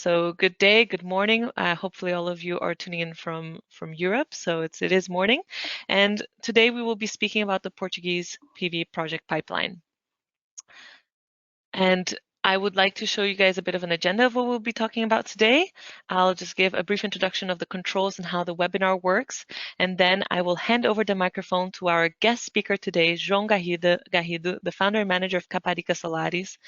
So good day, good morning. Hopefully all of you are tuning in from Europe, so it is morning. And today we will be speaking about the Portuguese PV project pipeline. And I would like to show you guys a bit of an agenda of what we'll be talking about today. I'll just give a brief introduction of the controls and how the webinar works, and then I will hand over the microphone to our guest speaker today, João Garrido, the founder and manager of Caparica Solaris,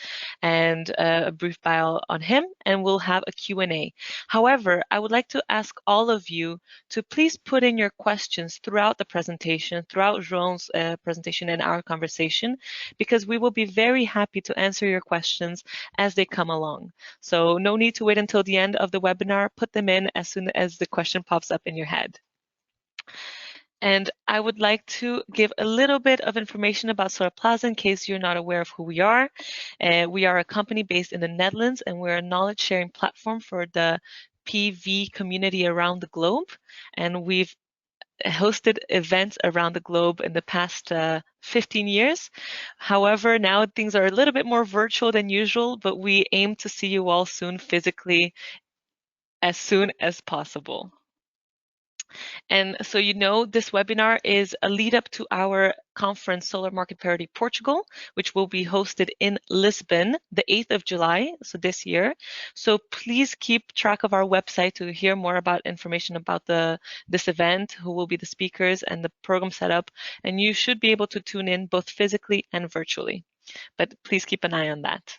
and a brief bio on him, and we'll have a Q&A. However, I would like to ask all of you to please put in your questions throughout the presentation, throughout João's presentation and our conversation, because we will be very happy to answer your questions as they come along. So no need to wait until the end of the webinar. Put them in as soon as the question pops up in your head. And I would like to give a little bit of information about Solarplaza in case you're not aware of who we are. We are a company based in the Netherlands, and we're a knowledge sharing platform for the PV community around the globe. And we've hosted events around the globe in the past 15 years. However, now things are a little bit more virtual than usual, but we aim to see you all soon physically, as soon as possible. And so this webinar is a lead up to our conference, Solar Market Parity Portugal, which will be hosted in Lisbon, the 8th of July, so this year. So please keep track of our website to hear more about information about this event, who will be the speakers and the program setup. And you should be able to tune in both physically and virtually. But please keep an eye on that.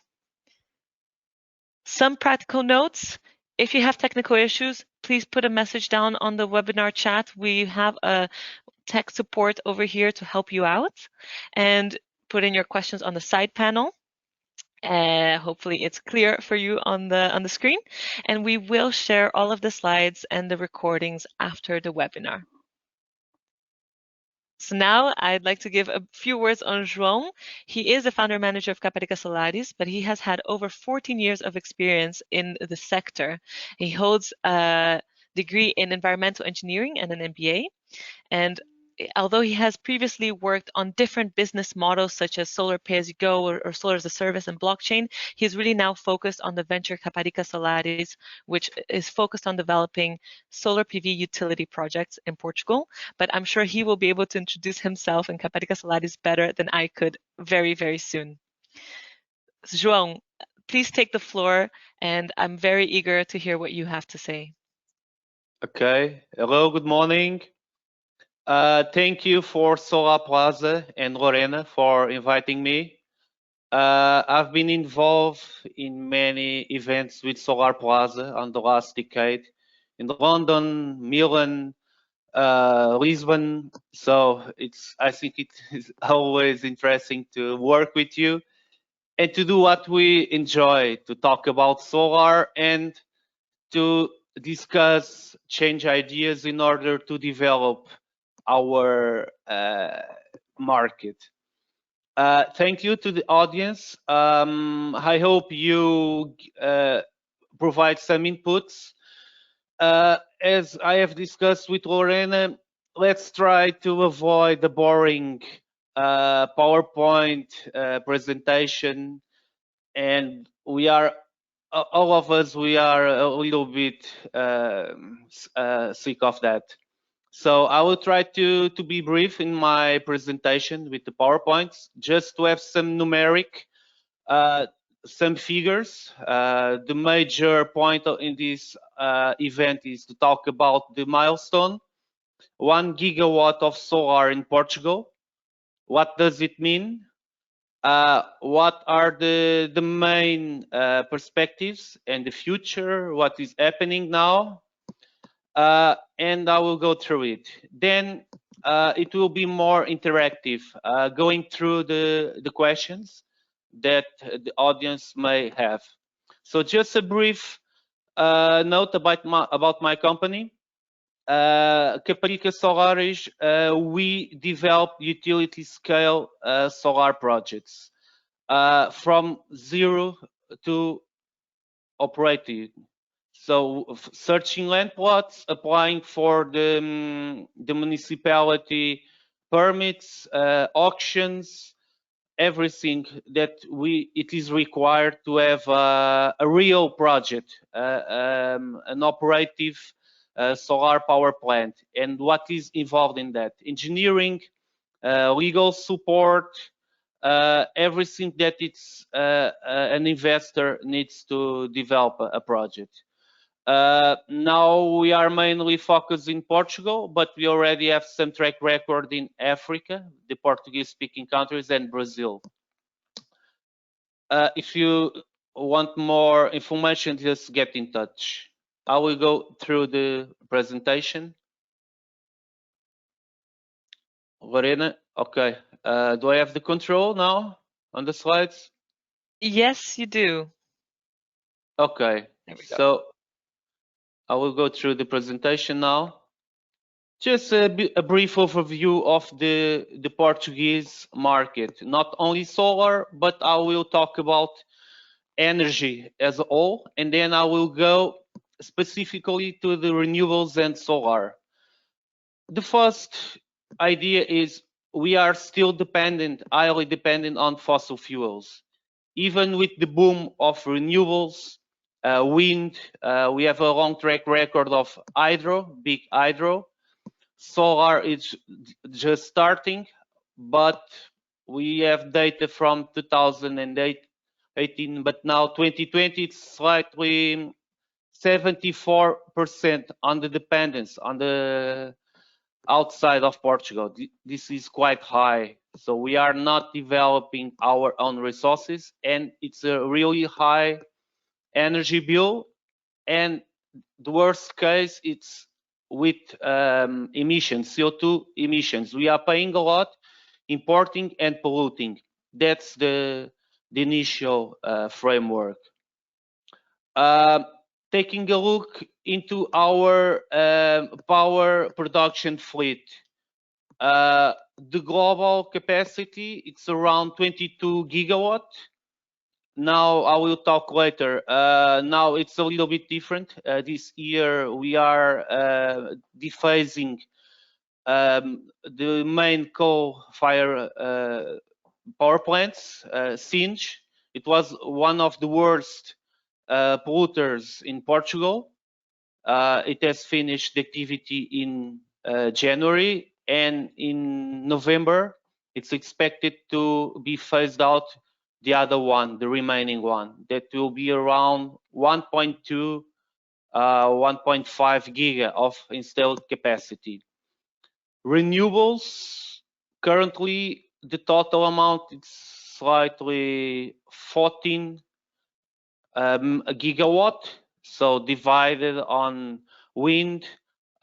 Some practical notes. If you have technical issues, please put a message down on the webinar chat. We have a tech support over here to help you out, and put in your questions on the side panel. Hopefully it's clear for you on the screen, and we will share all of the slides and the recordings after the webinar. So now I'd like to give a few words on João. He is the founder and manager of Caparica Solaris, but he has had over 14 years of experience in the sector. He holds a degree in environmental engineering and an MBA. And although he has previously worked on different business models such as solar pay-as-you-go or solar as a service and blockchain, he's really now focused on the venture Caparica Solaris, which is focused on developing solar PV utility projects in Portugal. But I'm sure he will be able to introduce himself and Caparica Solaris better than I could very, very soon. João, please take the floor, and I'm very eager to hear what you have to say. Okay. Hello, good morning. Thank you for Solarplaza and Lorena for inviting me. I've been involved in many events with Solarplaza on the last decade in London, Milan, Lisbon. So I think it is always interesting to work with you and to do what we enjoy, to talk about solar and to discuss, change ideas in order to develop our market. Thank you to the audience. I hope you provide some inputs. As I have discussed with Lorena, let's try to avoid the boring PowerPoint presentation, and all of us, we are a little bit sick of that. So I will try to be brief in my presentation with the PowerPoints, just to have some numeric, some figures. The major point in this event is to talk about the milestone, 1 gigawatt of solar in Portugal. What does it mean? What are the main perspectives and the future, what is happening now? And I will go through it. Then it will be more interactive, going through the questions that the audience may have. So just a brief note about my company. Caparica Solaris, we develop utility scale solar projects from zero to operating. So searching land plots, applying for the municipality permits, auctions, everything that it is required to have a real project, an operative solar power plant, and what is involved in that: engineering, legal support, everything that an investor needs to develop a project. Now we are mainly focused in Portugal, but we already have some track record in Africa, the Portuguese-speaking countries, and Brazil. If you want more information, just get in touch. I will go through the presentation. Lorena, okay. Do I have the control now on the slides? Yes, you do. Okay. There we go. So I will go through the presentation now. Just a brief overview of the Portuguese market, not only solar, but I will talk about energy as a whole, and then I will go specifically to the renewables and solar. The first idea is we are still highly dependent on fossil fuels. Even with the boom of renewables, wind, we have a long track record of big hydro. Solar is just starting, but we have data from 2018, but now 2020 it's slightly 74% on the dependence on the outside of Portugal. This is quite high. So we are not developing our own resources, and it's a really high energy bill. And the worst case, it's with emissions, CO2 emissions. We are paying a lot, importing and polluting. That's the initial framework. Taking a look into our power production fleet. The global capacity, it's around 22 gigawatt. Now I will talk later. Now it's a little bit different. This year we are dephasing the main coal-fired power plants, Singe. It was one of the worst polluters in Portugal. It has finished the activity in January, and in November it's expected to be phased out, the other one, the remaining one, that will be around 1.2 1.5 giga of installed capacity. Renewables, currently the total amount is slightly 14 gigawatt, so divided on wind,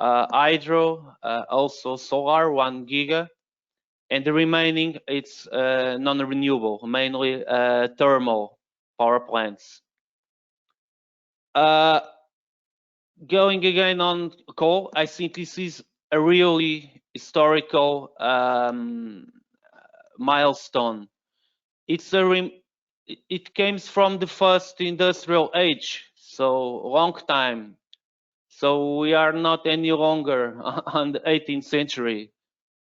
hydro, also solar, 1 giga, and the remaining it's non-renewable, mainly thermal power plants. Going again on coal, I think this is a really historical milestone. It came from the first industrial age, so long time. So we are not any longer on the 18th century,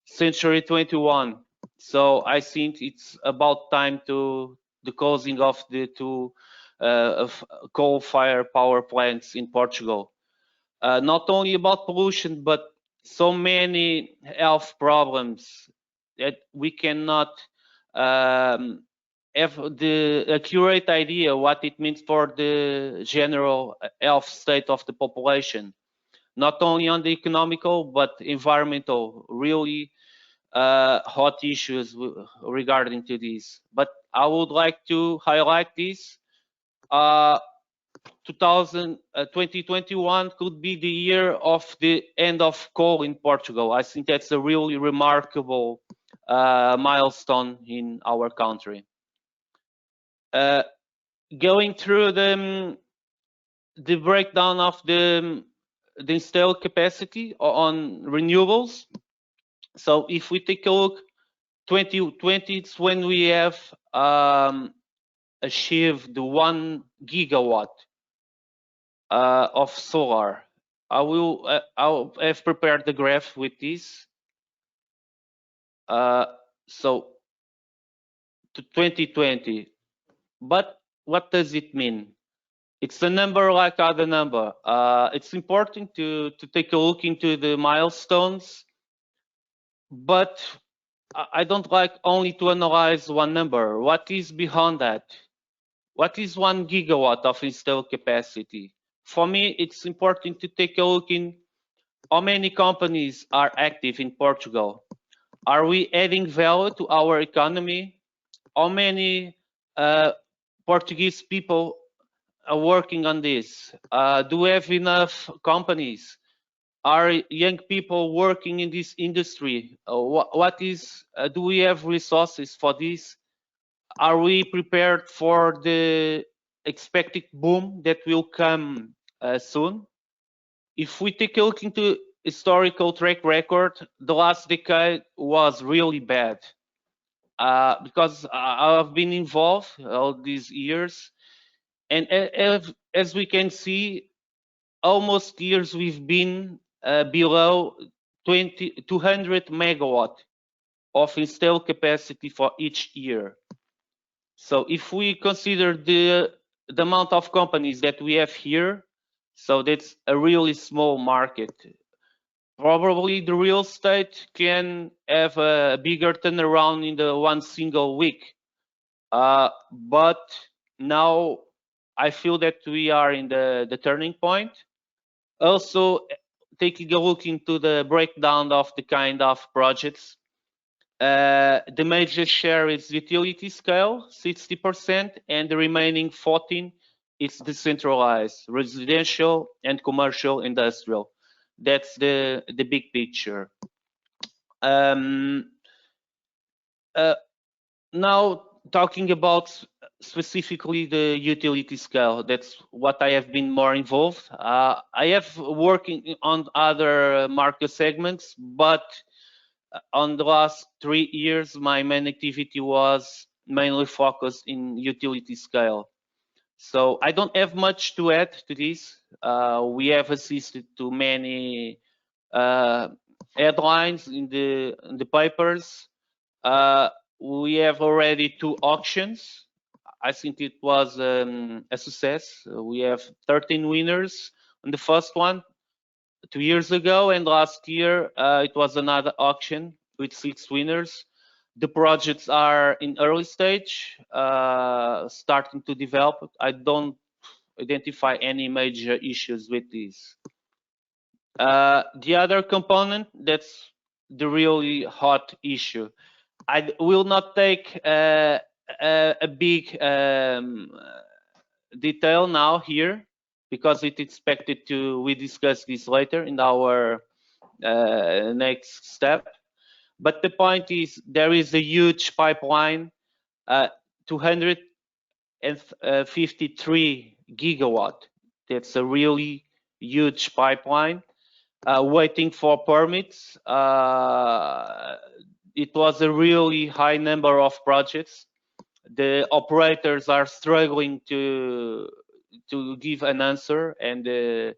century 21. So I think it's about time to the closing of the two coal-fired power plants in Portugal. Not only about pollution, but so many health problems that we cannot have the accurate idea what it means for the general health state of the population, not only on the economical but environmental, really hot issues regarding to this. But I would like to highlight this. 2021 could be the year of the end of coal in Portugal. I think that's a really remarkable milestone in our country. Going through the breakdown of the installed capacity on renewables. So if we take a look, 2020 it's when we have achieved the 1 gigawatt of solar. I'll have prepared the graph with this. So to 2020. But what does it mean? It's a number like other number. It's important to take a look into the milestones, but I don't like only to analyze one number. What is behind that? What is 1 gigawatt of installed capacity? For me, it's important to take a look in how many companies are active in Portugal. Are we adding value to our economy? How many Portuguese people are working on this? Do we have enough companies? Are young people working in this industry? Do we have resources for this? Are we prepared for the expected boom that will come soon? If we take a look into historical track record, the last decade was really bad. Because I've been involved all these years, and as we can see, almost years we've been below 200 megawatt of installed capacity for each year. So if we consider the amount of companies that we have here, so that's a really small market. Probably the real estate can have a bigger turnaround in the one single week. But now I feel that we are in the turning point. Also, taking a look into the breakdown of the kind of projects, the major share is utility scale, 60%, and the remaining 14 is decentralized, residential and commercial industrial. That's the big picture. Now talking about specifically the utility scale, that's what I have been more involved. I have working on other market segments, but on the last 3 years, my main activity was mainly focused in utility scale. So I don't have much to add to this. We have assisted to many headlines in the papers. We have already 2 auctions. I think it was a success. We have 13 winners on the first one 2 years ago, and last year it was another auction with 6 winners. The projects are in early stage, starting to develop. I don't identify any major issues with this. The other component, that's the really hot issue. I will not take a big detail now here, because it's expected we discuss this later in our next step. But the point is, there is a huge pipeline, 253 gigawatt. That's a really huge pipeline, waiting for permits. It was a really high number of projects. The operators are struggling to give an answer, and the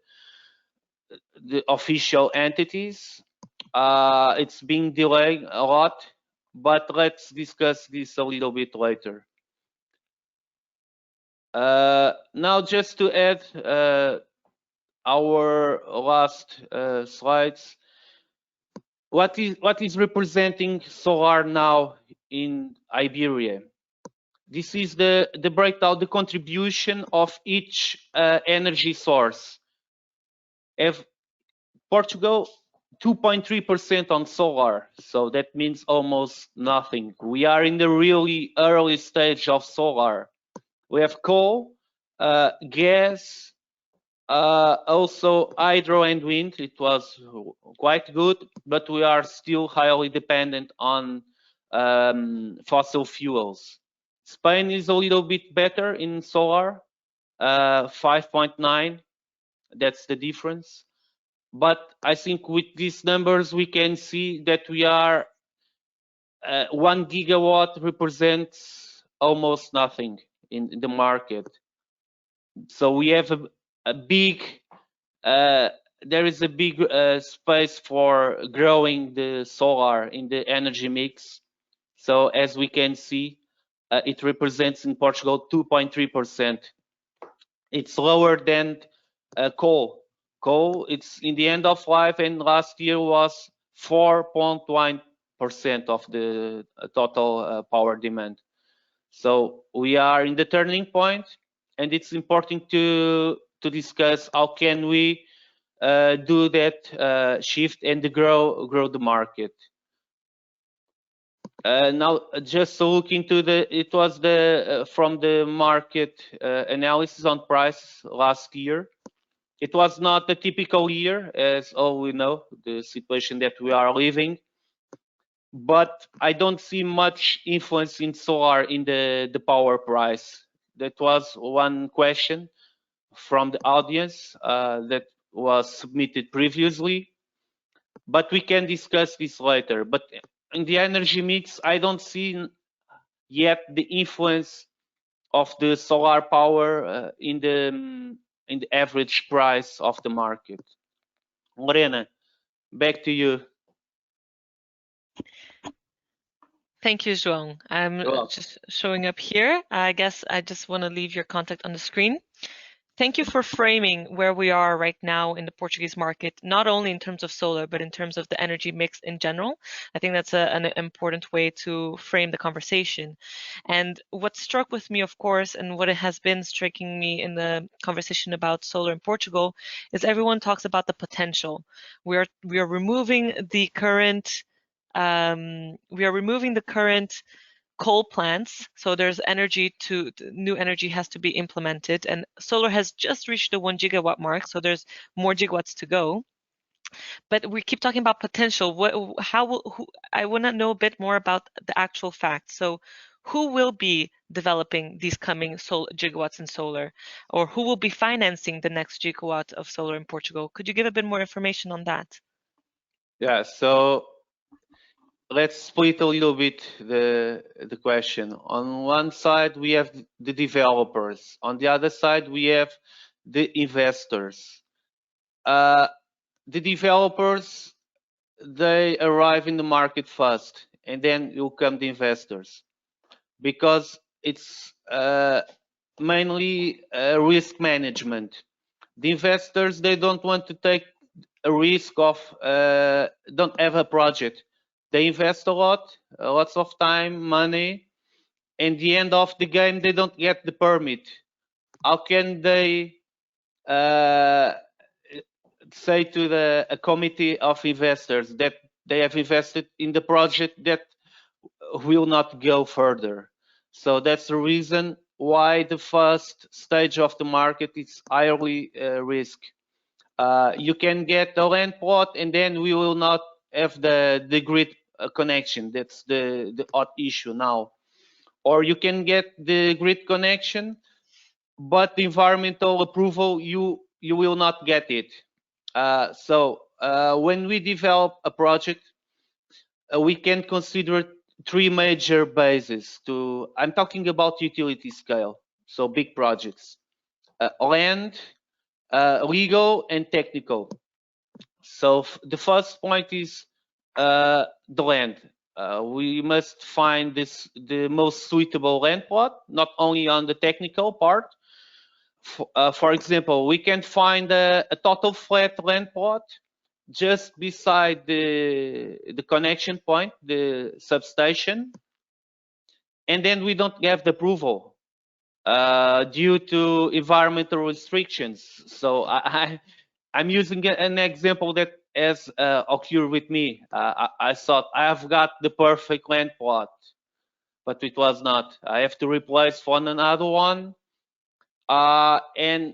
official entities, it's being delayed a lot, but let's discuss this a little bit later. Now, just to add our last slides, what is representing solar now in Iberia? This is the breakdown, the contribution of each energy source. If Portugal, 2.3% on solar, so that means almost nothing. We are in the really early stage of solar. We have coal, gas, also hydro and wind. It was quite good, but we are still highly dependent on fossil fuels. Spain is a little bit better in solar, 5.9. That's the difference. But I think with these numbers, we can see that we are 1 gigawatt represents almost nothing in the market. So we have a big, there is a big space for growing the solar in the energy mix. So as we can see, it represents in Portugal 2.3%. It's lower than coal. Coal, it's in the end of life, and last year was 4.1% of the total power demand. So we are in the turning point, and it's important to discuss how can we do that shift and grow the market. Now, just to look into it was the from the market analysis on price last year. It was not a typical year, as all we know, the situation that we are living. But I don't see much influence in solar in the power price. That was one question from the audience that was submitted previously. But we can discuss this later. But in the energy mix, I don't see yet the influence of the solar power in the average price of the market. Lorena, back to you. Thank you, João. I'm just showing up here. I guess I just want to leave your contact on the screen. Thank you for framing where we are right now in the Portuguese market, not only in terms of solar, but in terms of the energy mix in general. I think that's an important way to frame the conversation. And what struck with me, of course, and what it has been striking me in the conversation about solar in Portugal, is everyone talks about the potential. We are removing the current coal plants, so there's new energy has to be implemented, and solar has just reached the 1 gigawatt mark, so there's more gigawatts to go. But we keep talking about potential. I want to know a bit more about the actual facts. So who will be developing these coming gigawatts in solar, or who will be financing the next gigawatt of solar in Portugal? Could you give a bit more information on that? Yeah, so let's split a little bit the question. On one side, we have the developers. On the other side, we have the investors. The developers, they arrive in the market first, and then will come the investors, because it's mainly risk management. The investors, they don't want to take a risk of don't have a project. They invest a lot, lots of time, money, and the end of the game, they don't get the permit. How can they say to a committee of investors that they have invested in the project that will not go further? So that's the reason why the first stage of the market is highly risk. You can get a land plot, and then we will not have the grid connection. That's the hot issue now. Or you can get the grid connection, but the environmental approval, you will not get it. So when we develop a project, we can consider three major bases. I'm talking about utility scale, so big projects: land, legal, and technical. So the first point is the land. We must find the most suitable land plot, not only on the technical part. For example, we can find a total flat land plot just beside the connection point, the substation, and then we don't have the approval due to environmental restrictions. So I'm using an example that has occurred with me. I thought I have got the perfect land plot, but it was not. I have to replace for another one, and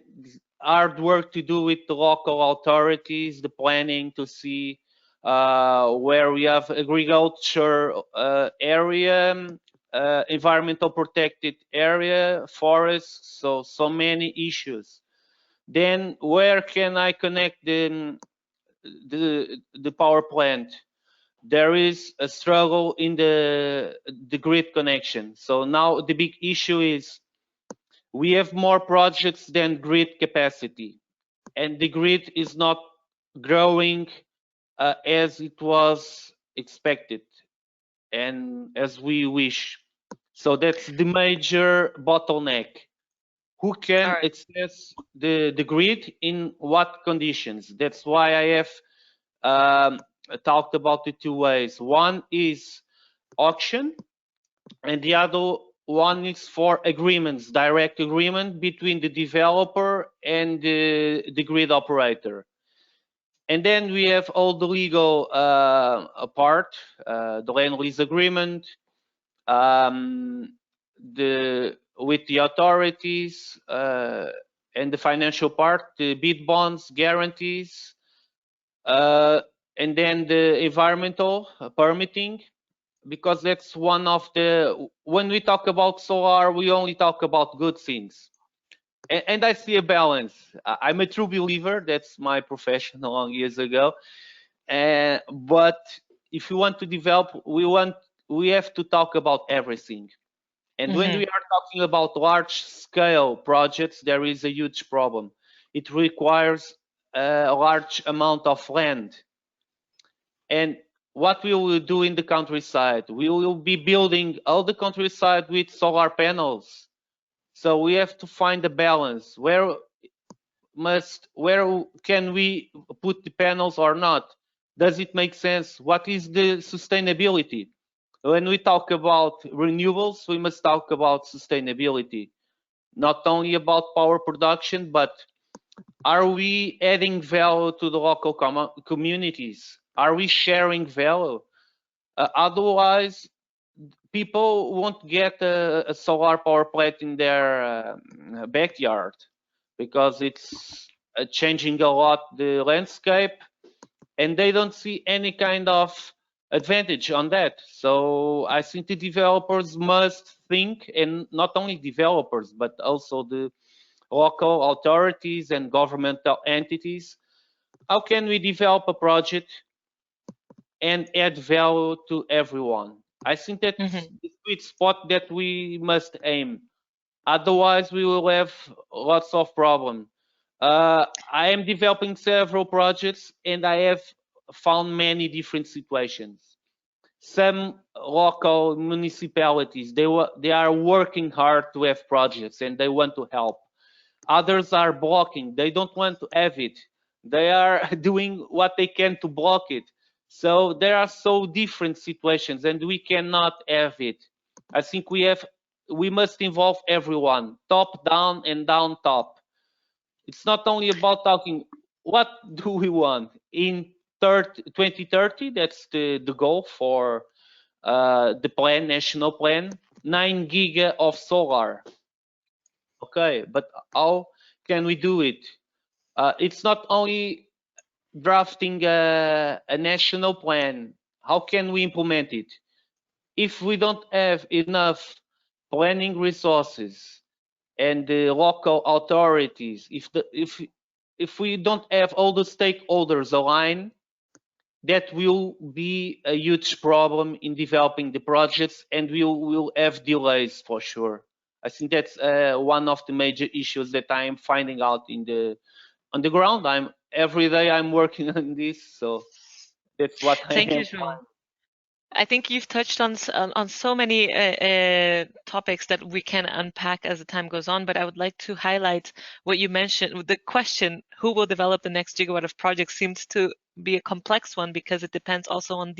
hard work to do with the local authorities, the planning to see where we have agriculture area, environmental protected area, forests, so many issues. Then where can I connect the power plant? There is a struggle in the grid connection. So now the big issue is we have more projects than grid capacity, and the grid is not growing as it was expected and as we wish. So that's the major bottleneck. Who can access the grid in what conditions? That's why I have talked about the two ways. One is auction, and the other one is for agreements, direct agreement between the developer and the grid operator. And then we have all the legal part, the land lease agreement, with the authorities, and the financial part, the bid bonds, guarantees, and then the environmental permitting, because that's one of the, when we talk about solar, we only talk about good things. And I see a balance. I'm a true believer. That's my profession long years ago. But if we want to develop, we have to talk about everything. And when we are talking about large scale projects, there is a huge problem. It requires a large amount of land. And what we will do in the countryside, we will be building all the countryside with solar panels. So we have to find a balance. Where can we put the panels or not? Does it make sense? What is the sustainability? When we talk about renewables, we must talk about sustainability, not only about power production, but are we adding value to the local communities? Are we sharing value? Otherwise, people won't get a solar power plant in their backyard, because it's changing a lot the landscape, and they don't see any kind of advantage on that. So I think the developers must think, and not only developers, but also the local authorities and governmental entities, how can we develop a project and add value to everyone? I think that's the sweet spot that we must aim. Otherwise, we will have lots of problems. I am developing several projects, and I have found many different situations. Some local municipalities, they are working hard to have projects, and they want to help. Others are blocking. They don't want to have it. They are doing what they can to block it. So there are so different situations, and we cannot have it. I think we must involve everyone, top down and down top. It's not only about talking, what do we want in 2030? That's the goal for the plan, national plan, 9 giga of solar. Okay, but how can we do it? It's not only drafting a national plan. How can we implement it? If we don't have enough planning resources and the local authorities, if we don't have all the stakeholders aligned, that will be a huge problem in developing the projects, and we will have delays for sure. I think that's one of the major issues that I am finding out on the ground. Every day I'm working on this, so that's what Thank you, João. I think you've touched on so many topics that we can unpack as the time goes on, but I would like to highlight what you mentioned. The question, who will develop the next gigawatt of projects, seems to be a complex one, because it depends also on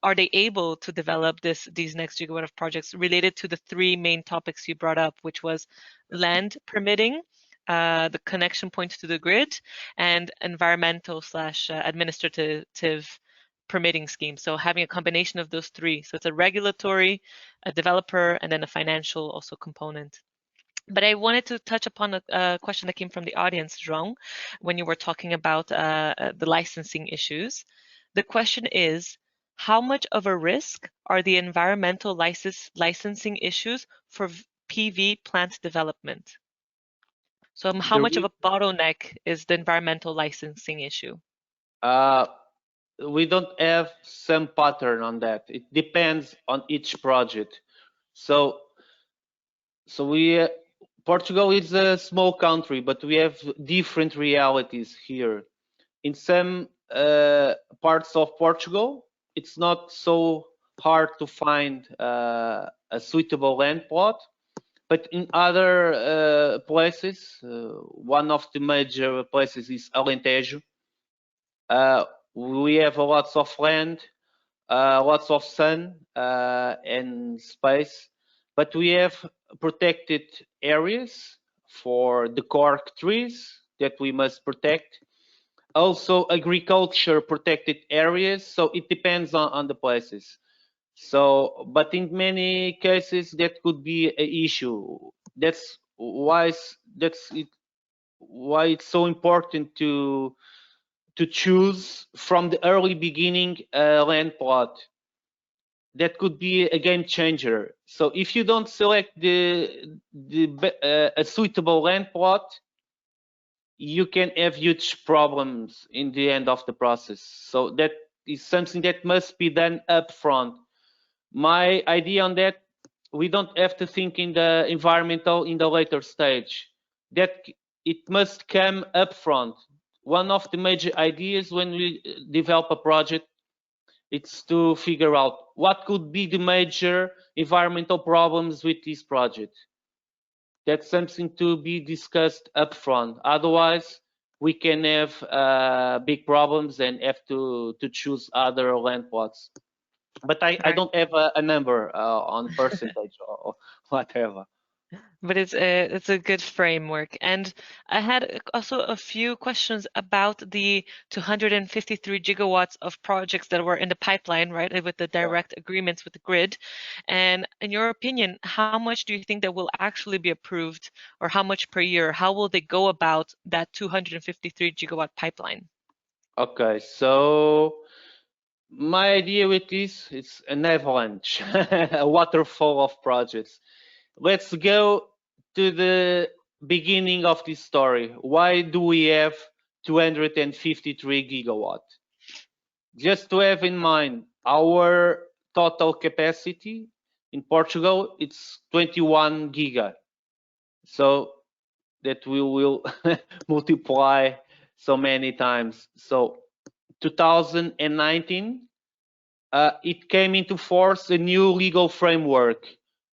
are they able to develop these next gigawatt of projects, related to the three main topics you brought up, which was land permitting, the connection points to the grid, and environmental / administrative permitting scheme. So having a combination of those three. So it's a regulatory, a developer, and then a financial also component. But I wanted to touch upon a question that came from the audience, João, when you were talking about the licensing issues. The question is, how much of a risk are the environmental licensing issues for PV plant development? So how much of a bottleneck is the environmental licensing issue? We don't have some pattern on that. It depends on each project. So Portugal is a small country, but we have different realities here. In some parts of Portugal, it's not so hard to find a suitable land plot. But in other places, one of the major places is Alentejo. We have lots of land, lots of sun and space, but we have protected areas for the cork trees that we must protect. Also agriculture protected areas, so it depends on the places. So, but in many cases that could be an issue. That's why why it's so important to choose from the early beginning a land plot. That could be a game changer. So if you don't select a suitable land plot, you can have huge problems in the end of the process. So that is something that must be done upfront. My idea on that, we don't have to think in the environmental in the later stage. That it must come upfront. One of the major ideas when we develop a project, it's to figure out what could be the major environmental problems with this project. That's something to be discussed upfront. Otherwise, we can have big problems and have to choose other land plots. But I don't have a number on percentage or whatever. But it's a good framework. And I had also a few questions about the 253 gigawatts of projects that were in the pipeline, right, with the direct agreements with the grid. And in your opinion, how much do you think that will actually be approved, or how much per year? How will they go about that 253 gigawatt pipeline? Okay, so my idea with this is an avalanche, a waterfall of projects. Let's go to the beginning of this story. Why do we have 253 gigawatt? Just to have in mind, our total capacity in Portugal, it's 21 giga. So that we will multiply so many times. So 2019, it came into force a new legal framework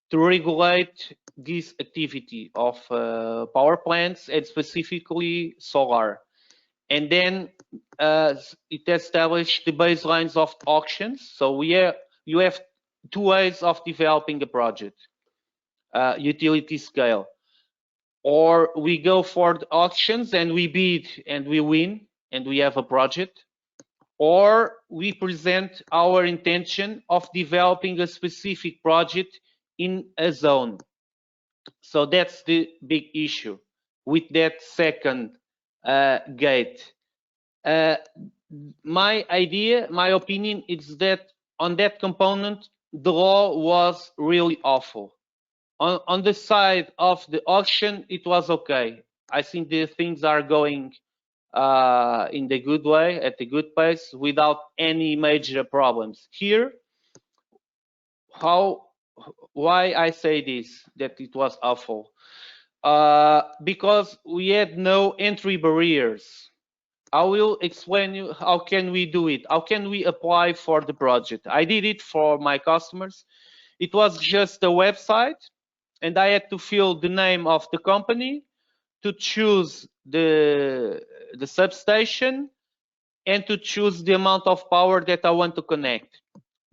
to regulate this activity of power plants and specifically solar. And then it established the baselines of auctions. So you have two ways of developing a project, utility scale. Or we go for the auctions and we bid and we win and we have a project. Or we present our intention of developing a specific project in a zone. So that's the big issue with that second gate. My idea, my opinion is that on that component, the law was really awful. On the side of the auction, it was okay. I think the things are going in the good way, at a good pace, without any major problems. Here, why I say this, that it was awful? Because we had no entry barriers. I will explain you how can we do it. How can we apply for the project? I did it for my customers. It was just a website, and I had to fill the name of the company, to choose the substation, and to choose the amount of power that I want to connect.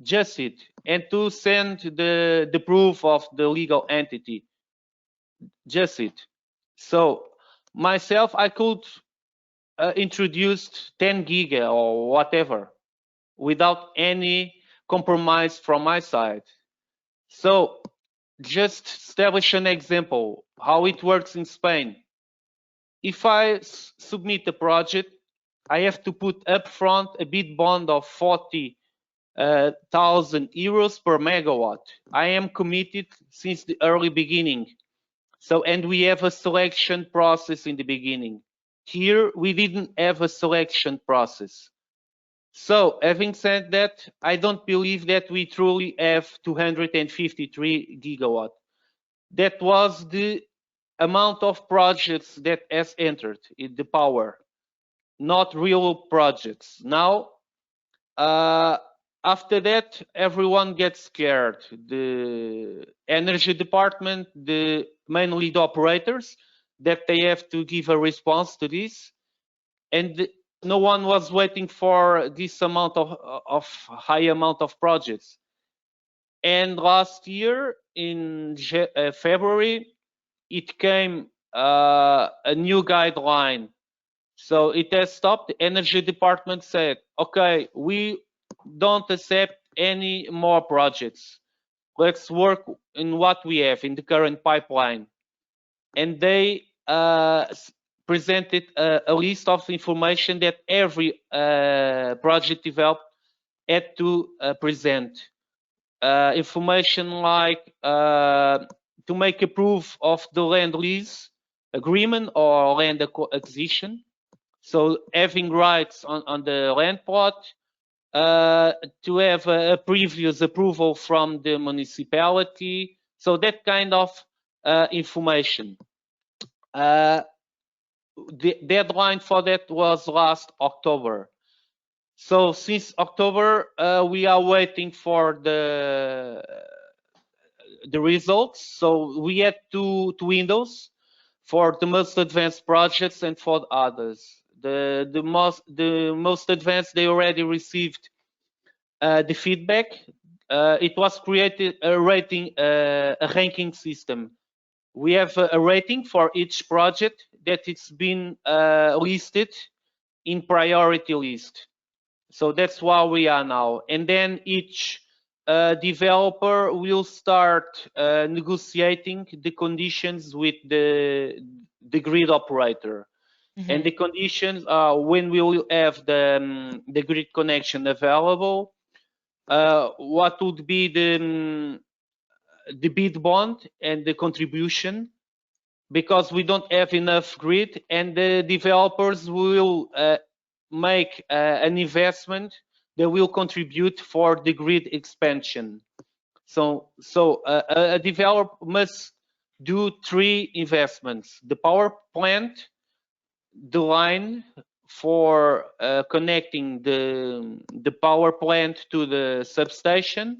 Just it. And to send the proof of the legal entity. Just it. So myself, I could introduce 10 giga or whatever without any compromise from my side. So just establish an example how it works in Spain. If I submit a project, I have to put upfront a bid bond of 40,000 euros per megawatt. I am committed since the early beginning. So, and we have a selection process in the beginning. Here, we didn't have a selection process. So, having said that, I don't believe that we truly have 253 gigawatt. That was the amount of projects that has entered in the power, not real projects. Now, after that, everyone gets scared. The energy department, mainly the operators, that they have to give a response to this. And no one was waiting for this amount of high amount of projects. And last year in February, it came a new guideline. So it has stopped. The energy department said, okay, we don't accept any more projects. Let's work in what we have in the current pipeline. And they presented a list of information that every project developer had to present. Information like to make a proof of the land lease agreement or land acquisition. So having rights on the land plot, to have a previous approval from the municipality. So that kind of information. The deadline for that was last October. So since October, we are waiting for the results. So we had two windows for the most advanced projects and for others. The most advanced, they already received the feedback. It was created a ranking system. We have a rating for each project that it's been listed in priority list. So that's where we are now. And then each developer will start negotiating the conditions with the grid operator. Mm-hmm. And the conditions are when we will have the grid connection available, what would be the bid bond and the contribution, because we don't have enough grid, and the developers will make an investment that will contribute for the grid expansion. So a developer must do 3 investments: the power plant, the line for connecting the power plant to the substation,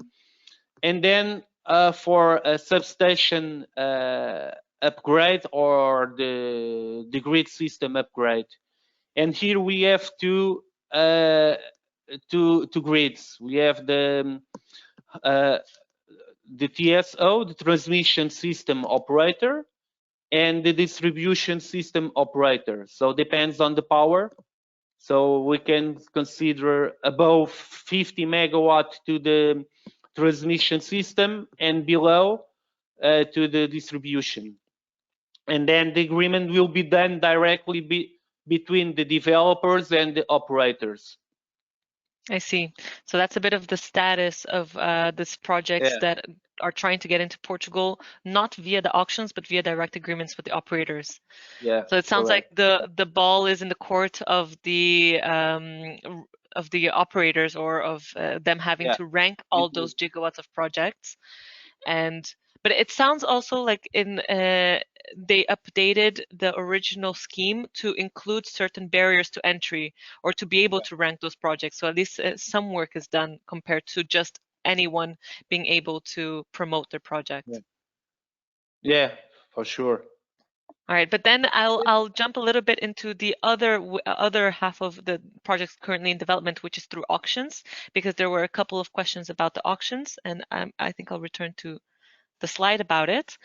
and then for a substation upgrade or the grid system upgrade. And here we have two grids. We have the TSO, the transmission system operator, and the distribution system operator. So depends on the power. So we can consider above 50 megawatt to the transmission system and below to the distribution. And then the agreement will be done directly between the developers and the operators. I see. So that's a bit of the status of this projects that are trying to get into Portugal, not via the auctions, but via direct agreements with the operators. Yeah. So it sounds like the ball is in the court of the operators, or of them having to rank all those gigawatts of projects. But it sounds also like they updated the original scheme to include certain barriers to entry, or to be able to rank those projects. So at least some work is done compared to just anyone being able to promote their project. Yeah, for sure. All right, but then I'll jump a little bit into the other half of the projects currently in development, which is through auctions, because there were a couple of questions about the auctions, and I think I'll return to the slide about it.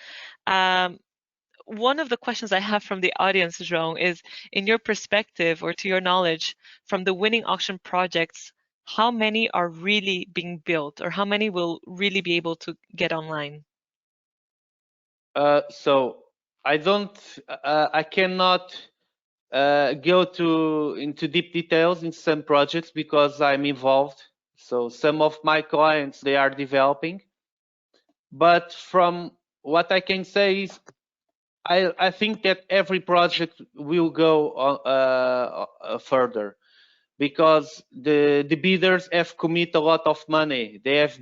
One of the questions I have from the audience, João, is, in your perspective, or to your knowledge, from the winning auction projects, how many are really being built, or how many will really be able to get online? So I cannot go into deep details in some projects because I'm involved. So some of my clients, they are developing. But from what I can say is, I think that every project will go further, because the bidders have committed a lot of money. They have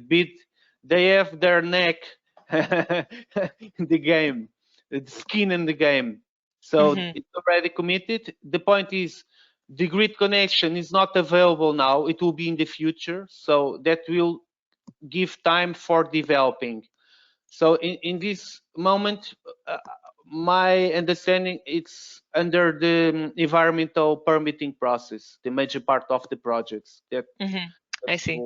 their neck in the game, the skin in the game. So it's already committed. The point is, the grid connection is not available now. It will be in the future, so that will give time for developing. So in this moment, my understanding, it's under the environmental permitting process, the major part of the projects. I see.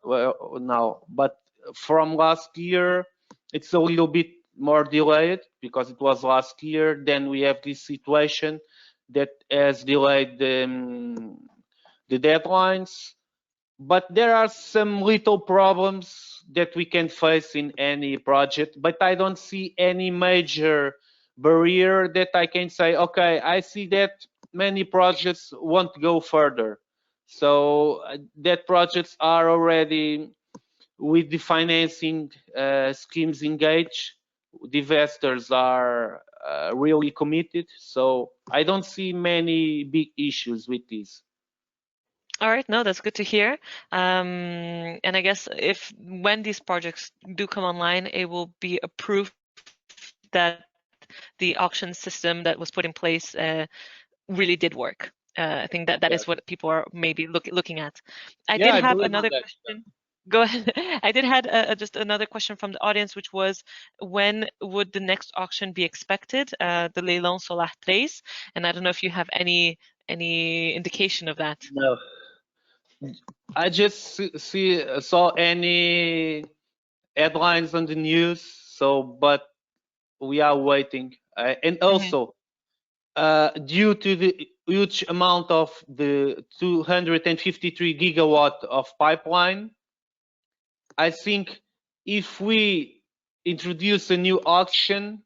Well, now, but from last year, it's a little bit more delayed because it was last year. Then we have this situation that has delayed the deadlines. But there are some little problems that we can face in any project, but I don't see any major barrier that I can say, okay, I see that many projects won't go further. So that projects are already with the financing schemes engaged. The investors are really committed. So I don't see many big issues with this. All right, no, that's good to hear. And I guess when these projects do come online, it will be a proof that the auction system that was put in place really did work. I think that is what people are maybe looking at. I did I have believe on another that. question. Go ahead. I did had just another question from the audience, which was, when would the next auction be expected? The Leilão Solar 3, and I don't know if you have any indication of that. No. I just saw any headlines on the news, so but we are waiting. And also, due to the huge amount of the 253 gigawatt of pipeline, I think if we introduce a new auction,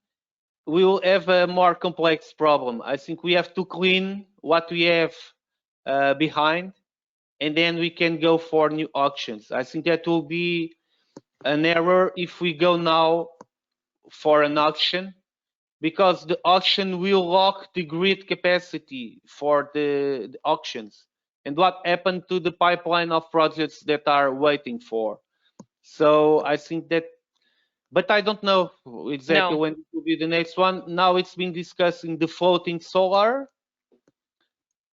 we will have a more complex problem. I think we have to clean what we have behind, and then we can go for new auctions. I think that will be an error if we go now for an auction, because the auction will lock the grid capacity for the auctions. And what happened to the pipeline of projects that are waiting for? So I think that, but I don't know exactly when it will be the next one. Now it's been discussing the floating solar.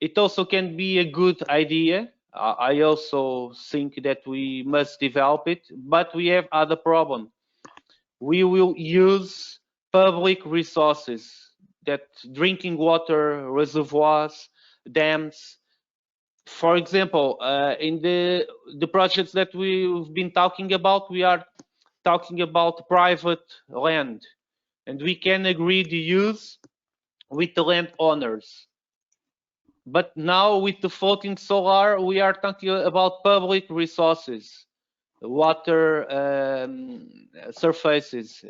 It also can be a good idea. I also think that we must develop it, but we have other problem. We will use public resources, that drinking water, reservoirs, dams. For example, in the projects that we've been talking about, we are talking about private land, and we can agree the use with the landowners. But now with the floating solar, we are talking about public resources, water, surfaces.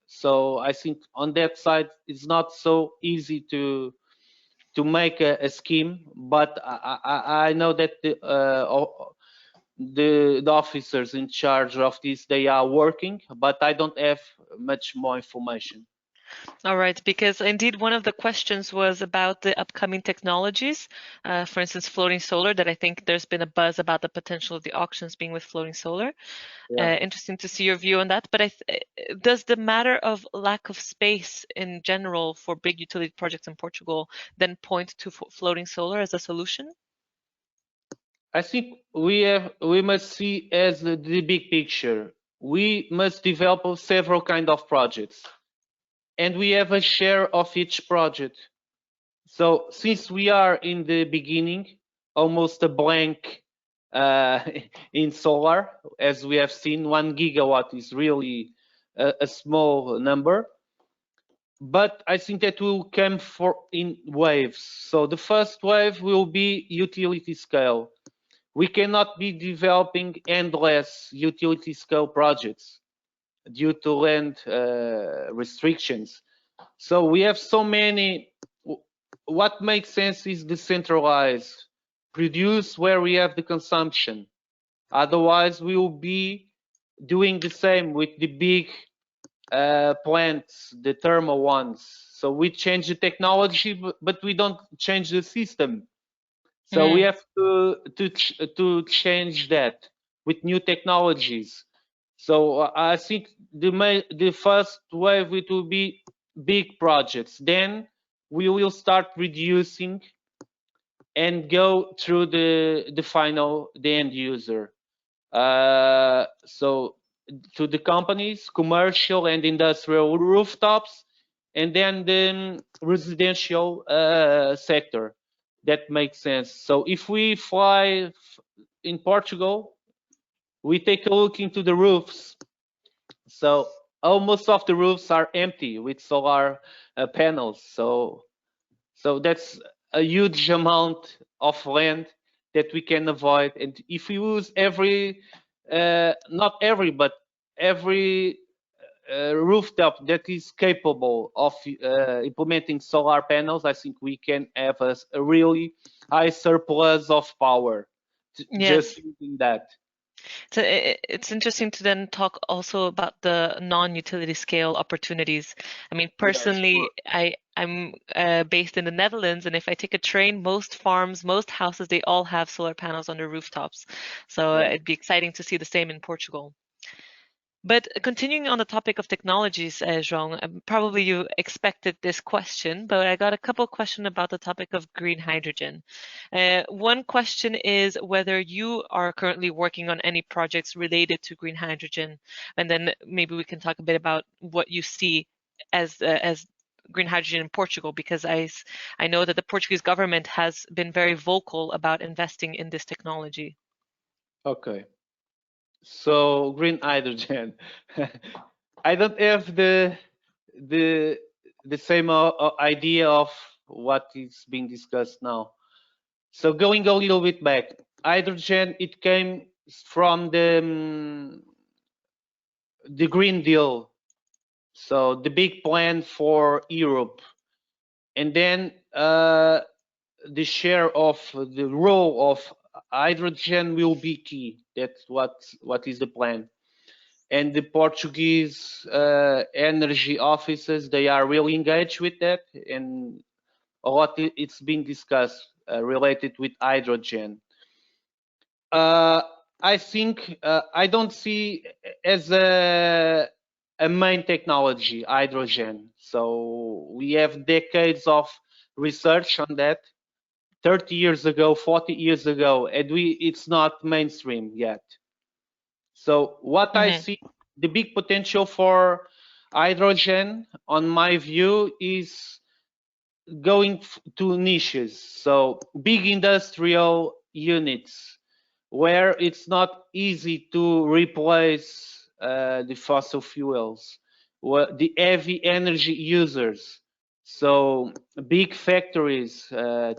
So I think on that side, it's not so easy to make a scheme. But I know that the officers in charge of this, they are working, but I don't have much more information. All right, because indeed one of the questions was about the upcoming technologies, for instance, floating solar, that I think there's been a buzz about the potential of the auctions being with floating solar. Interesting to see your view on that. But does the matter of lack of space in general for big utility projects in Portugal then point to floating solar as a solution? I think we must see as the big picture. We must develop several kind of projects, and we have a share of each project. So since we are in the beginning, almost a blank in solar, as we have seen, 1 gigawatt is really a small number. But I think that will come in waves. So the first wave will be utility scale. We cannot be developing endless utility scale projects due to land restrictions. So we have so many. What makes sense is decentralize, produce where we have the consumption. Otherwise, we will be doing the same with the big plants, the thermal ones. So we change the technology, but we don't change the system. So we have to change that with new technologies. So I think the first wave, it will be big projects. Then we will start reducing, and go through the end user. So to the companies, commercial and industrial rooftops, and then the residential sector. That makes sense. So if we fly in Portugal, we take a look into the roofs. So almost of the roofs are empty with solar panels. So that's a huge amount of land that we can avoid. And if we use not every, but every rooftop that is capable of implementing solar panels, I think we can have a really high surplus of power Yes. just using that. So it's interesting to then talk also about the non-utility scale opportunities. I mean, Yeah, sure. personally, I'm based in the Netherlands, and if I take a train, most farms, most houses, they all have solar panels on their rooftops. So Yeah. it'd be exciting to see the same in Portugal. But continuing on the topic of technologies, João, probably you expected this question, but I got a couple questions about the topic of green hydrogen. One question is whether you are currently working on any projects related to green hydrogen, and then maybe we can talk a bit about what you see as green hydrogen in Portugal, because I know that the Portuguese government has been very vocal about investing in this technology. Okay. So green hydrogen. I don't have the same idea of what is being discussed now. So going a little bit back, hydrogen, it came from the Green Deal, so the big plan for Europe, and then the share of the role of hydrogen will be key. That's what is the plan. And the Portuguese energy offices, they are really engaged with that, and a lot it's been discussed related with hydrogen. I think I don't see as a main technology hydrogen. So we have decades of research on that. 30 years ago, 40 years ago, and it's not mainstream yet. So what I Mm-hmm. see, the big potential for hydrogen, on my view, is going to niches. So big industrial units where it's not easy to replace the fossil fuels, the heavy energy users. So big factories,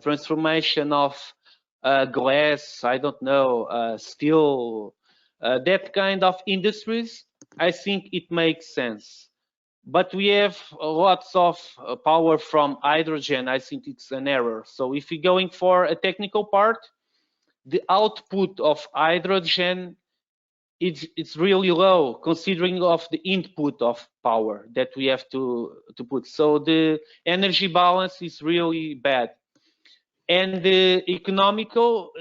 transformation of glass, I don't know, steel, that kind of industries, I think it makes sense. But we have lots of power from hydrogen. I think it's an error. So if you're going for a technical part, the output of hydrogen it's really low considering of the input of power that we have to put. So the energy balance is really bad. And the economical,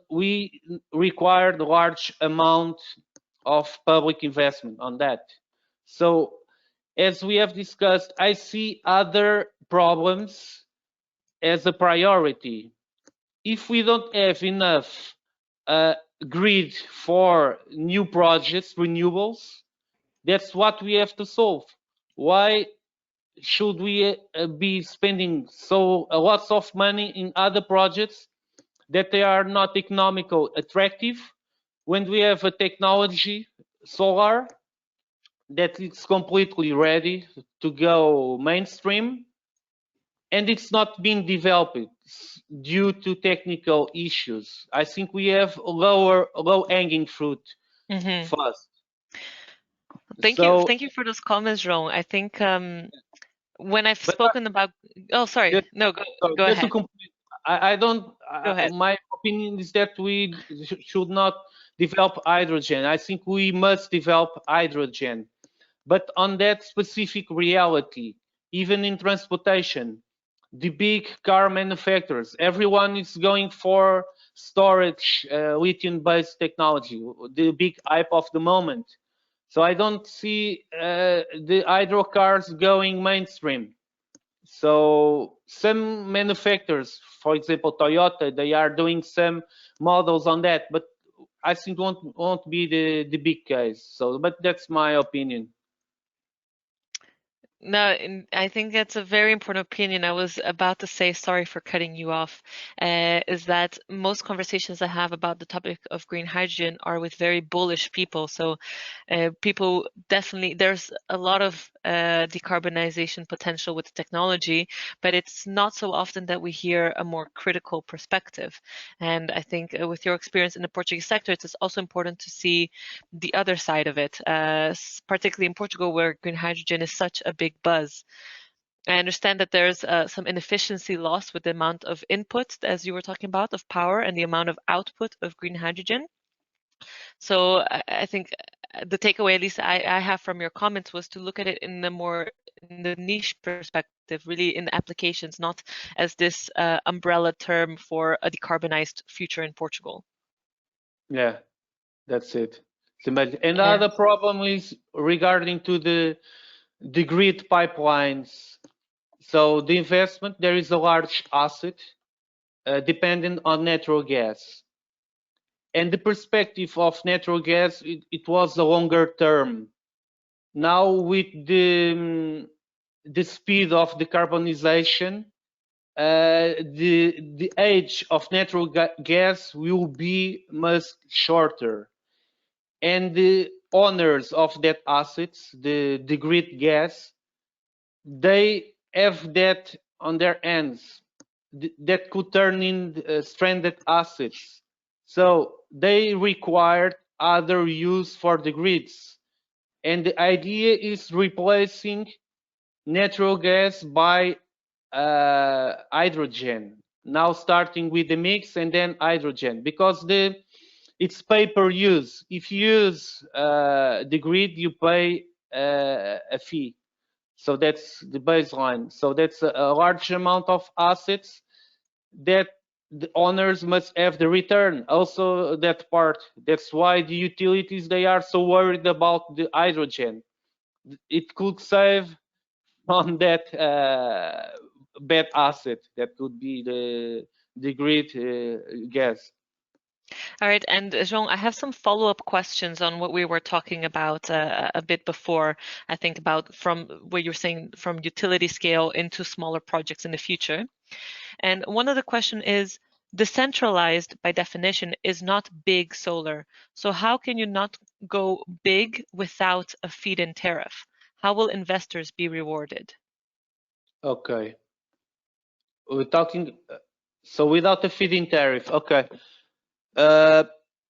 we require a large amount of public investment on that. So as we have discussed, I see other problems as a priority. If we don't have enough grid for new projects, renewables, that's what we have to solve. Why should we be spending lots of money in other projects that they are not economical attractive when we have a technology, solar, that it's completely ready to go mainstream and it's not being developed due to technical issues. I think we have low hanging fruit Mm-hmm. first. Thank you for those comments, João. I think when I've But spoken about, oh, sorry, just, no, go just to ahead, complete, I don't. go ahead. My opinion is that we should not develop hydrogen. I think we must develop hydrogen, but on that specific reality, even in transportation, the big car manufacturers, everyone is going for storage, lithium-based technology, the big hype of the moment. So I don't see the hydro cars going mainstream. So some manufacturers, for example, Toyota, they are doing some models on that, but I think won't be the big case. So, but that's my opinion. No, I think that's a very important opinion. I was about to say, sorry for cutting you off, is that most conversations I have about the topic of green hydrogen are with very bullish people. So people definitely, there's a lot of decarbonization potential with the technology, but it's not so often that we hear a more critical perspective. And I think with your experience in the Portuguese sector, it's also important to see the other side of it, particularly in Portugal, where green hydrogen is such a big buzz. I understand that there's some inefficiency loss with the amount of input, as you were talking about, of power and the amount of output of green hydrogen. So I think the takeaway, at least I have from your comments, was to look at it in the more in the niche perspective, really in the applications, not as this umbrella term for a decarbonized future in Portugal. Yeah, that's it. And the other problem is regarding to the grid pipelines. So the investment, there is a large asset dependent on natural gas. And the perspective of natural gas, it was a longer term. Now with the speed of decarbonization, the age of natural gas will be much shorter. And the owners of that assets, the grid gas, they have that on their hands that could turn in stranded assets. So they required other use for the grids. And the idea is replacing natural gas by hydrogen. Now starting with the mix and then hydrogen, because it's pay per use. If you use the grid, you pay a fee. So that's the baseline. So that's a large amount of assets that the owners must have the return. Also that part. That's why the utilities, they are so worried about the hydrogen. It could save on that bad asset that could be the grid gas. All right, and João, I have some follow-up questions on what we were talking about a bit before. I think about from what you're saying from utility scale into smaller projects in the future. And one of the question is, decentralized by definition is not big solar. So how can you not go big without a feed-in tariff? How will investors be rewarded? Okay. We're talking, so without a feed-in tariff, okay.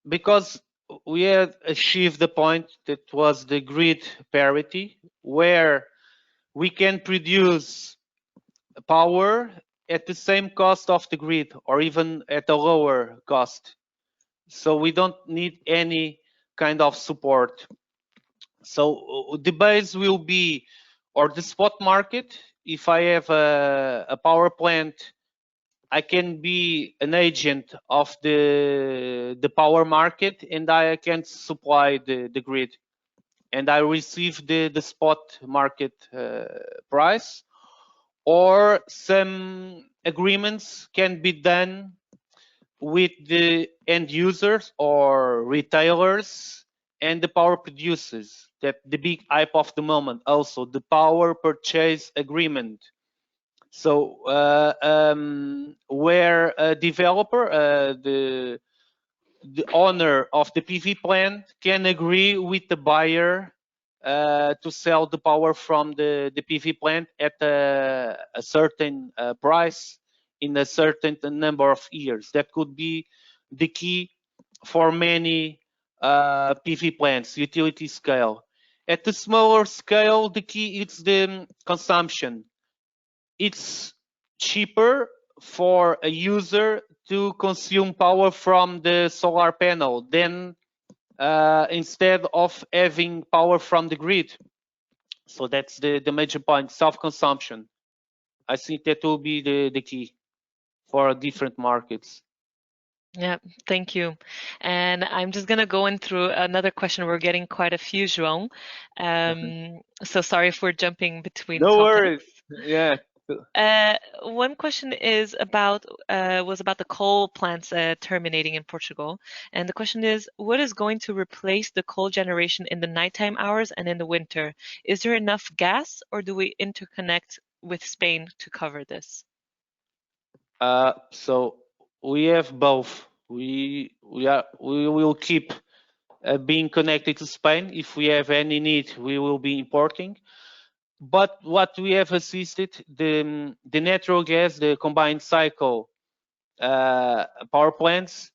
Because we had achieved the point that was the grid parity, where we can produce power at the same cost of the grid, or even at a lower cost. So we don't need any kind of support. So the base will be, or the spot market. If I have a power plant, I can be an agent of the power market, and I can supply the grid, and I receive the spot market price. Or some agreements can be done with the end users or retailers and the power producers. That the big hype of the moment, also the power purchase agreement. So where a developer, the owner of the PV plant, can agree with the buyer to sell the power from the PV plant at a certain price in a certain number of years. That could be the key for many PV plants, utility scale. At the smaller scale, the key is the consumption. It's cheaper for a user to consume power from the solar panel than instead of having power from the grid. So that's the major point, self-consumption. I think that will be the key for different markets. Yeah, thank you. And I'm just going to go in through another question. We're getting quite a few, João. So sorry if we're jumping between No topics. worries. Yeah. One question is about was about the coal plants terminating in Portugal, and the question is, what is going to replace the coal generation in the nighttime hours and in the winter? Is there enough gas, or do we interconnect with Spain to cover this? So we have both. We will keep being connected to Spain. If we have any need, we will be importing. But what we have assisted, the natural gas, the combined cycle power plants,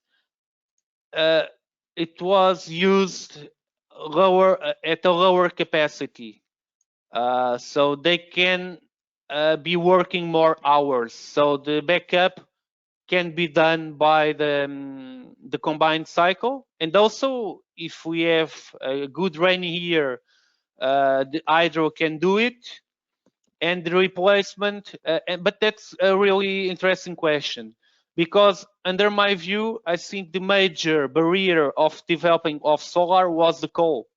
it was used at a lower capacity, so they can be working more hours. So the backup can be done by the combined cycle, and also if we have a good rainy year, the hydro can do it, and the replacement. But that's a really interesting question, because under my view, I think the major barrier of developing of solar was the coal.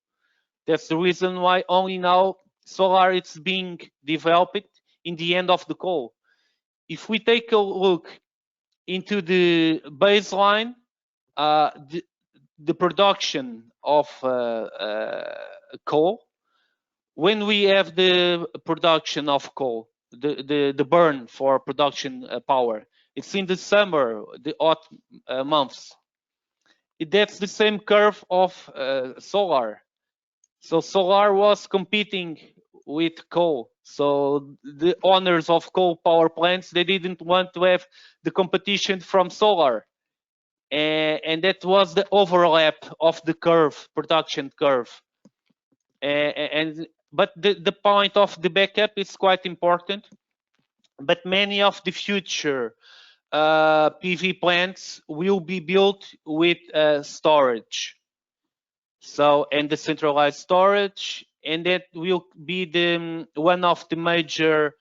That's the reason why only now solar is being developed in the end of the coal. If we take a look into the baseline, the production of coal, when we have the production of coal, the burn for production power, it's in the summer, the hot months. That's the same curve of solar. So solar was competing with coal. So the owners of coal power plants, they didn't want to have the competition from solar. And that was the overlap of the curve, production curve. But the point of the backup is quite important. But many of the future PV plants will be built with storage. So, and the centralized storage, and that will be the one of the major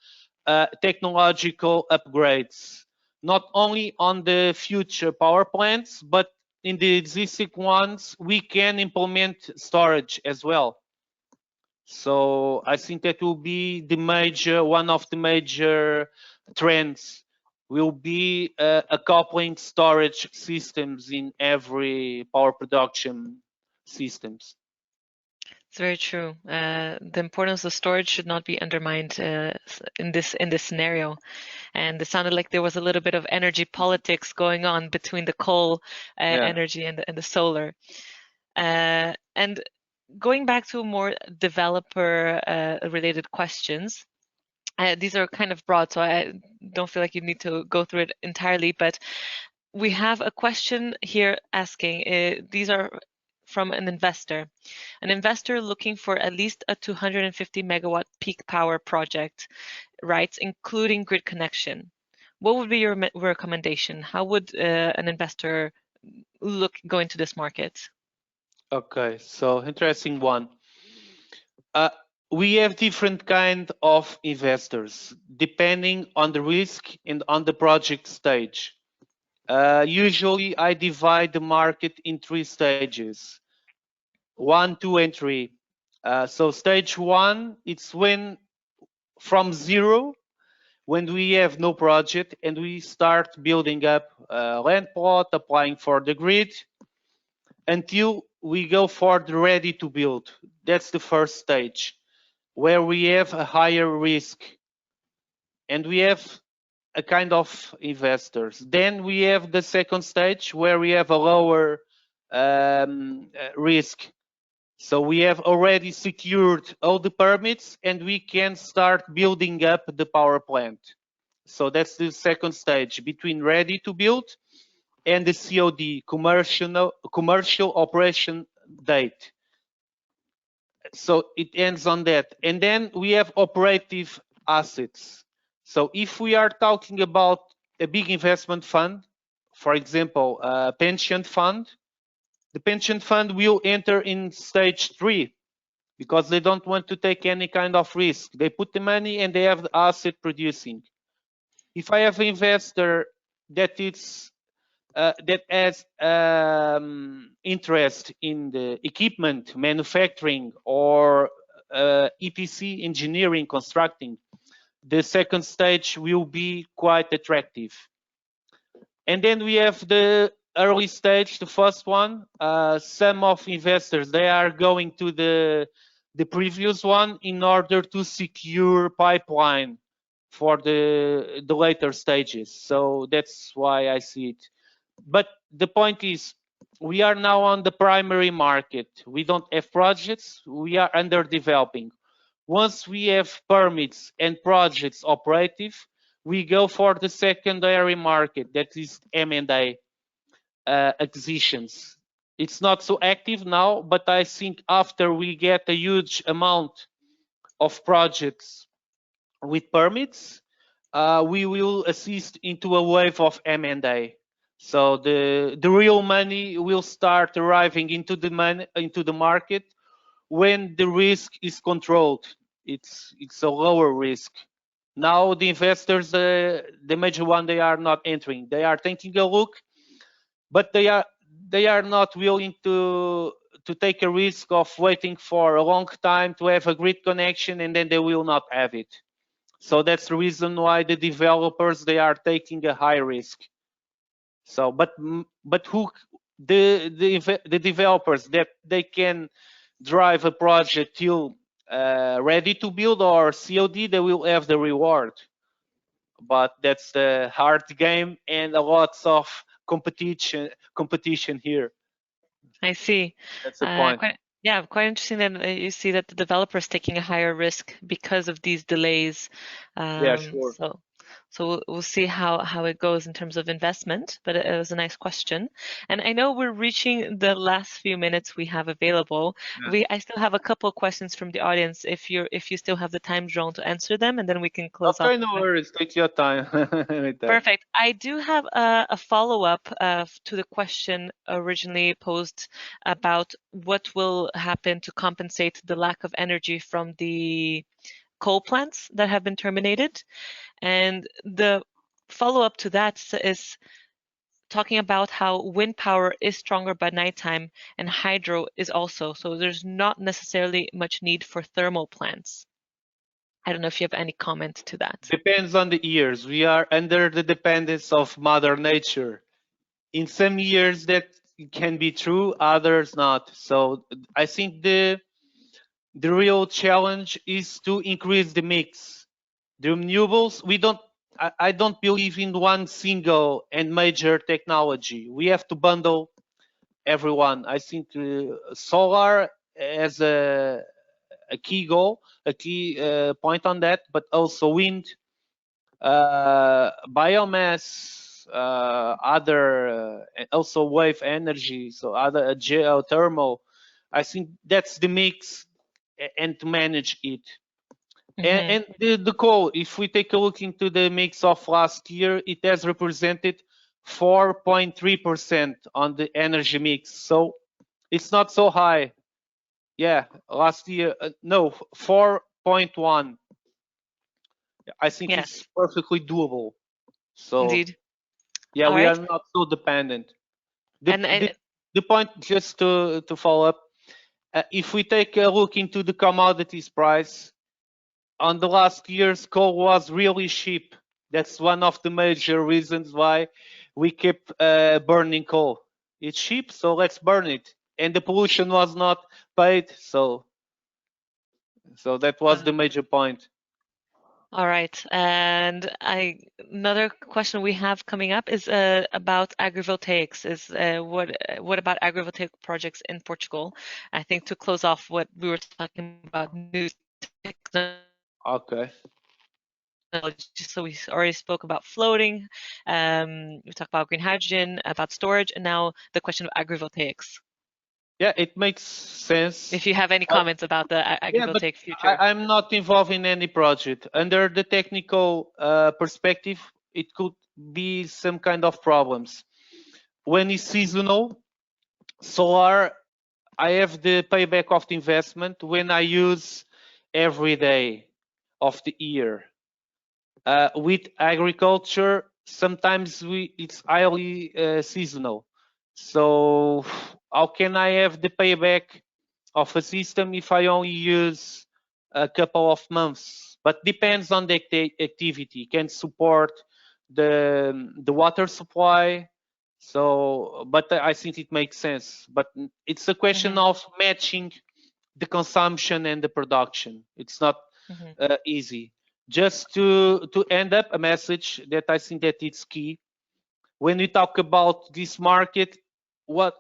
technological upgrades, not only on the future power plants, but in the existing ones, we can implement storage as well. So I think that will be the major, one of the major trends will be coupling storage systems in every power production systems. It's very true. The importance of storage should not be undermined in this scenario. And it sounded like there was a little bit of energy politics going on between the coal energy and the solar. And going back to more developer related questions, these are kind of broad, so I don't feel like you need to go through it entirely, but we have a question here asking, these are from an investor looking for at least a 250 megawatt peak power project, right, including grid connection. What would be your recommendation? How would an investor go into this market? Okay, so interesting one. We have different kind of investors depending on the risk and on the project stage. Usually I divide the market in 3 stages, 1, 2, and 3. So stage 1, it's when from zero, when we have no project and we start building up land plot, applying for the grid, until we go for the ready to build. That's the first stage, where we have a higher risk and we have a kind of investors. Then we have the second stage where we have a lower risk. So we have already secured all the permits and we can start building up the power plant. So that's the second stage between ready to build and the COD, commercial operation date. So it ends on that. And then we have operative assets. So if we are talking about a big investment fund, for example, a pension fund, the pension fund will enter in stage 3 because they don't want to take any kind of risk. They put the money and they have the asset producing. If I have an investor that is that has interest in the equipment, manufacturing, or EPC, engineering, constructing, the second stage will be quite attractive. And then we have the early stage, the first one. Some of investors, they are going to the previous one in order to secure pipeline for the later stages. So that's why I see it. But the point is, we are now on the primary market. We don't have projects. We are underdeveloping. Once we have permits and projects operative, we go for the secondary market, that is M&A acquisitions. It's not so active now, but I think after we get a huge amount of projects with permits, we will assist into a wave of M&A. So the real money will start arriving into the market when the risk is controlled. It's a lower risk. Now the investors, the major one, they are not entering. They are taking a look, but they are not willing to take a risk of waiting for a long time to have a grid connection, and then they will not have it. So that's the reason why the developers, they are taking a high risk. So, but who the developers that they can drive a project till ready to build or COD, they will have the reward. But that's the hard game and a lot of competition here. I see. That's the point. Quite interesting that you see that the developer is taking a higher risk because of these delays. Yeah, sure. So we'll see how it goes in terms of investment, but it was a nice question. And I know we're reaching the last few minutes we have available. Yeah. I still have a couple of questions from the audience if you still have the time, João, to answer them, and then we can close off. Okay, no worries. Take your time with that. Perfect. I do have a follow-up to the question originally posed about what will happen to compensate the lack of energy from the coal plants that have been terminated. And the follow-up to that is talking about how wind power is stronger by nighttime and hydro is also. So there's not necessarily much need for thermal plants. I don't know if you have any comment to that. Depends on the years. We are under the dependence of Mother Nature. In some years that can be true, others not. So I think the real challenge is to increase the mix. The renewables, I don't believe in one single and major technology. We have to bundle everyone. I think solar has a key goal, a key point on that, but also wind, biomass, also wave energy, so other geothermal. I think that's the mix, and to manage it. And the coal, if we take a look into the mix of last year, it has represented 4.3% on the energy mix. So it's not so high. Yeah, last year, no, 4.1. I think it's perfectly doable. So indeed. yeah, we are not so dependent. The point, just to follow up, if we take a look into the commodities price, on the last years, coal was really cheap. That's one of the major reasons why we kept burning coal. It's cheap, so let's burn it. And the pollution was not paid, so that was the major point. All right, and another question we have coming up is about agrivoltaics. Is what about agrivoltaic projects in Portugal? I think to close off what we were talking about, new technology. Okay. So we already spoke about floating. We talked about green hydrogen, about storage, and now the question of agrivoltaics. Yeah, it makes sense. If you have any comments about the agrivoltaic future. I'm not involved in any project. Under the technical perspective, it could be some kind of problems. When it's seasonal, solar, I have the payback of the investment when I use every day of the year. With agriculture, sometimes it's highly seasonal. So how can I have the payback of a system if I only use a couple of months but depends on the activity. Can support the water supply. So, but I think it makes sense. But it's a question of matching the consumption and the production. It's not easy. Just to end up a message that I think that it's key when we talk about this market. What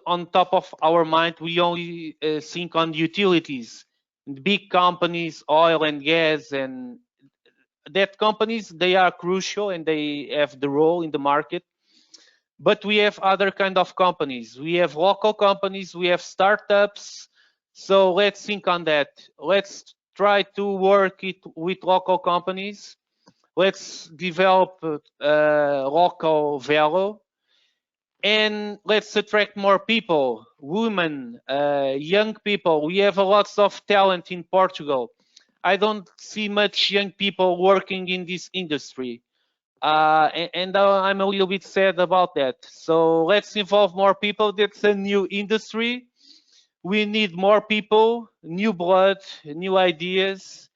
on top of our mind, we only think on utilities, big companies, oil and gas, and that companies, they are crucial and they have the role in the market. But we have other kind of companies. We have local companies, we have startups. So let's think on that. Let's try to work it with local companies. Let's develop local value, and let's attract more people, women, young people. We have a lots of talent in Portugal. I don't see much young people working in this industry. And I'm a little bit sad about that. So let's involve more people. That's a new industry. We need more people, new blood, new ideas,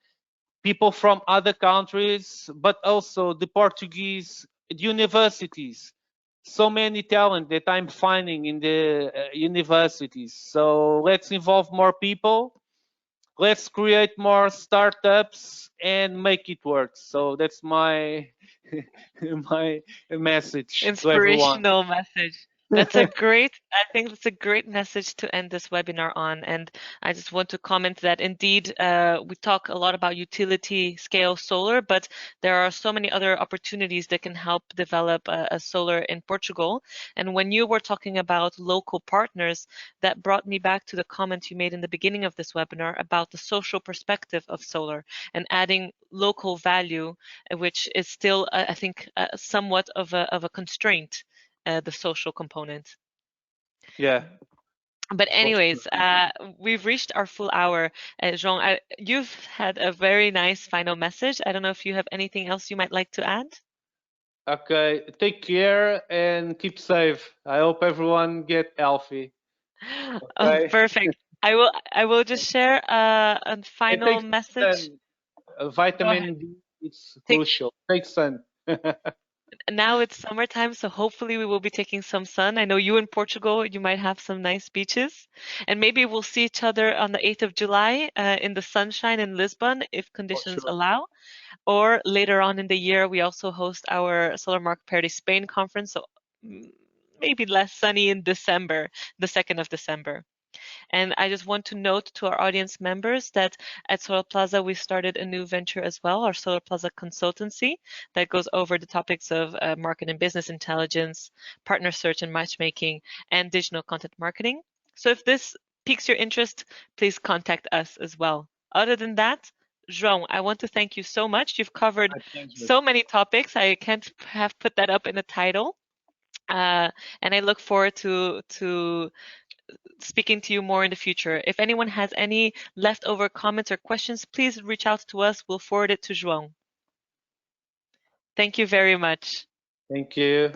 people from other countries, but also the Portuguese universities. So many talent that I'm finding in the universities. So let's involve more people. Let's create more startups and make it work. So that's my my message to everyone. Inspirational message. That's a great, I think that's a great message to end this webinar on. And I just want to comment that indeed, we talk a lot about utility scale solar, but there are so many other opportunities that can help develop a solar in Portugal. And when you were talking about local partners, that brought me back to the comment you made in the beginning of this webinar about the social perspective of solar and adding local value, which is still, I think, somewhat of a constraint, the social component. Yeah. But anyways, we've reached our full hour. João, you've had a very nice final message. I don't know if you have anything else you might like to add. Okay, take care and keep safe. I hope everyone get healthy. Oh, Okay. perfect. I will just share a And final take message. sun. Go ahead. Vitamin D, it's Take crucial. Take sun. Now it's summertime, so hopefully we will be taking some sun. I know you in Portugal, you might have some nice beaches. And maybe we'll see each other on the 8th of July in the sunshine in Lisbon if For conditions sure. allow. Or later on in the year, we also host our Solar Market Party Spain conference, so maybe less sunny in December, the 2nd of December. And I just want to note to our audience members that at Solarplaza, we started a new venture as well, our Solarplaza consultancy that goes over the topics of market and business intelligence, partner search and matchmaking, and digital content marketing. So if this piques your interest, please contact us as well. Other than that, João, I want to thank you so much. You've covered so many topics. I can't have put that up in the title. And I look forward to speaking to you more in the future. If anyone has any leftover comments or questions, please reach out to us. We'll forward it to João. Thank you very much. Thank you.